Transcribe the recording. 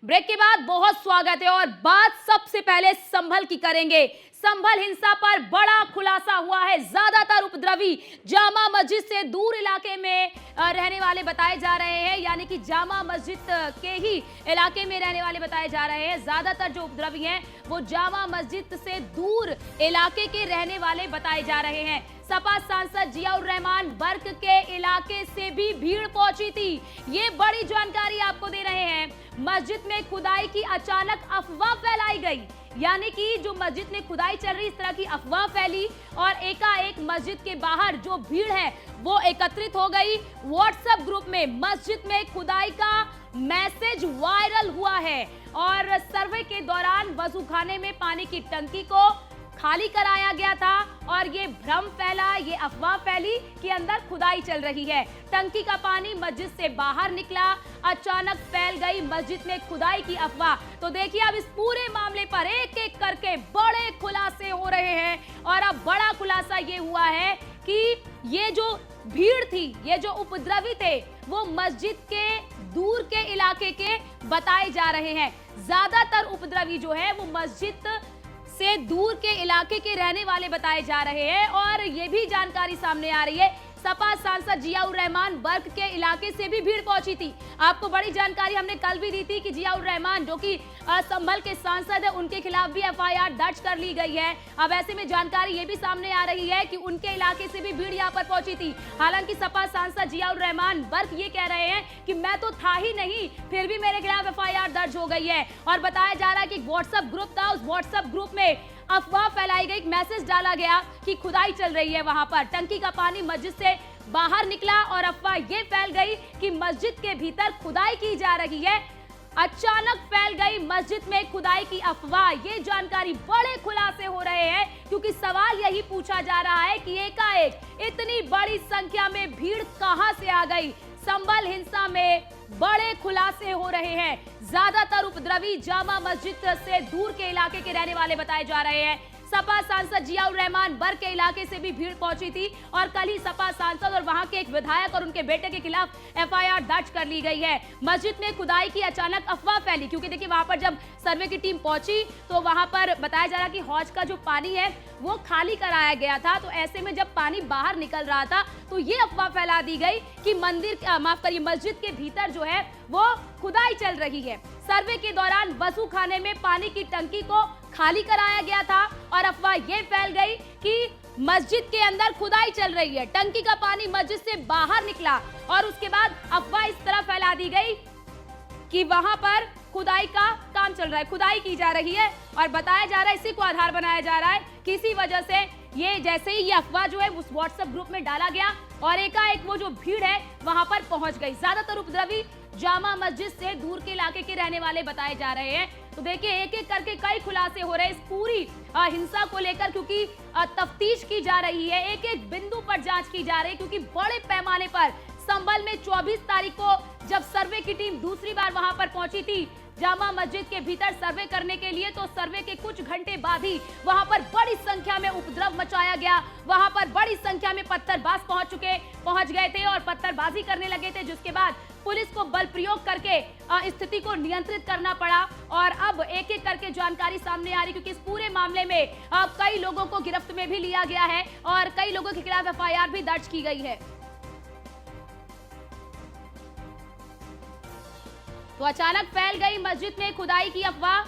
Break के बाद बहुत स्वागत है और बात सबसे पहले संभल की करेंगे। संभल हिंसा पर बड़ा खुलासा हुआ है। ज्यादातर उपद्रवी जामा मस्जिद से दूर इलाके में रहने वाले बताए जा रहे हैं, यानी कि जामा मस्जिद के ही इलाके में रहने वाले बताए जा रहे हैं। ज्यादातर जो उपद्रवी हैं वो जामा मस्जिद से दूर इलाके के रहने वाले बताए जा रहे हैं। सपा सांसद जियाउर रहमान बर्क के इलाके से भी भीड़ पहुंची थी। ये बड़ी जानकारी आपको दे रहे हैं। मस्जिद में खुदाई की अचानक अफवाह फैलाई गई, यानी कि जो मस्जिद में खुदाई चल रही, इस तरह की अफवाह फैली और एकाएक मस्जिद के बाहर जो भीड़ है वो एकत्रित हो गई। व्हाट्सएप ग्रुप में मस्जिद में खुदाई का मैसेज वायरल हुआ है और सर्वे के दौरान वजूखाने में पानी की टंकी को खाली कराया गया था और ये भ्रम फैला, ये अफवाह फैली कि अंदर खुदाई चल रही है। टंकी का पानी मस्जिद से बाहर निकला, अचानक फैल गई मस्जिद में खुदाई की अफवाह। तो देखिए अब इस पूरे मामले पर एक एक करके बड़े खुलासे हो रहे हैं और अब बड़ा खुलासा ये हुआ है कि ये जो भीड़ थी, ये जो उपद्रवी थे, वो मस्जिद के दूर के इलाके के बताए जा रहे हैं। ज्यादातर उपद्रवी जो है वो मस्जिद से दूर के इलाके के रहने वाले बताए जा रहे हैं और ये भी जानकारी सामने आ रही है सपा सांसद जियाउर रहमान बर्क के इलाके से भी भीड़ पहुंची थी। आपको बड़ी जानकारी हमने कल भी दी थी कि जियाउर रहमान जो कि संभल के सांसद है, उनके खिलाफ भी एफआईआर दर्ज कर ली गई है। अब ऐसे में जानकारी ये भी सामने आ रही है कि उनके इलाके से भी भीड़ यहाँ पर पहुंची थी। हालांकि सपा सांसद जियाउर रहमान बर्क ये कह रहे हैं कि मैं तो था ही नहीं, फिर भी मेरे खिलाफ एफआईआर दर्ज हो गई है। और बताया जा रहा है कि व्हाट्सएप ग्रुप था, उस व्हाट्सएप ग्रुप में अफवाह फैलाई गई, मैसेज डाला गया कि खुदाई चल रही है, वहां पर टंकी का पानी मस्जिद से बाहर निकला और अफवाह ये फैल गई कि मस्जिद के भीतर खुदाई की जा रही है। अचानक फैल गई मस्जिद में खुदाई की अफवाह। ये जानकारी बड़े खुलासे हो रहे हैं क्योंकि सवाल यही पूछा जा रहा है कि एकाएक इतनी बड़ी संख्या में भीड़ कहां से आ गई। संभल हिंसा में बड़े खुलासे हो रहे हैं। ज्यादातर उपद्रवी जामा मस्जिद से दूर के इलाके के रहने वाले बताए जा रहे हैं। सपा सांसद जियाउर रहमान बर्क के इलाके से भी भीड़ पहुंची थी और कल ही सपा सांसद और वहां के एक विधायक और उनके बेटे के खिलाफ एफआईआर दर्ज कर ली गई है। मस्जिद में खुदाई की अचानक अफवाह फैली क्योंकि देखिए वहां पर जब सर्वे की टीम पहुंची तो वहां पर बताया जा रहा कि हौज का जो पानी है वो खाली कराया गया था। तो ऐसे में जब पानी बाहर निकल रहा था तो ये अफवाह फैला दी गई कि मस्जिद के भीतर जो है वो खुदाई चल रही है। सर्वे के दौरान वजू खाने में पानी की टंकी को खाली कराया गया था और अफवाह ये फैल गई कि मस्जिद के अंदर खुदाई चल रही है। टंकी का पानी मस्जिद से बाहर निकला और उसके बाद अफवाह इस तरह फैला दी गई कि वहां पर खुदाई का काम चल रहा है, खुदाई की जा रही है और बताया जा रहा है, इसी को आधार बनाया जा रहा है कि इसी वजह से ये जैसे ही ये अफवाह जो है उस व्हाट्सएप ग्रुप में डाला गया और एकाएक वो जो भीड़ है वहां पर पहुंच गई। ज्यादातर उपद्रवी जामा मस्जिद से दूर के इलाके के रहने वाले बताए जा रहे हैं। तो देखिए एक एक करके कई खुलासे हो रहे हैं इस पूरी हिंसा को लेकर, क्योंकि तफ्तीश की जा रही है, एक एक बिंदु पर जांच की जा रही है। क्योंकि बड़े पैमाने पर संभल में 24 तारीख को जब सर्वे की टीम दूसरी बार वहां पर पहुंची थी जामा मस्जिद के भीतर सर्वे करने के लिए, तो सर्वे के कुछ घंटे बाद ही वहां पर बड़ी संख्या में उपद्रव मचाया गया। वहां पर बड़ी संख्या में पत्थरबाज पहुंच गए थे और पत्थरबाजी करने लगे थे, जिसके बाद पुलिस को बल प्रयोग करके स्थिति को नियंत्रित करना पड़ा। और अब एक एक करके जानकारी सामने आ रही क्योंकि इस पूरे मामले में कई लोगों को गिरफ्त में भी लिया गया है और कई लोगों के खिलाफ एफआईआर भी दर्ज की गई है। तो अचानक फैल गई मस्जिद में खुदाई की अफवाह।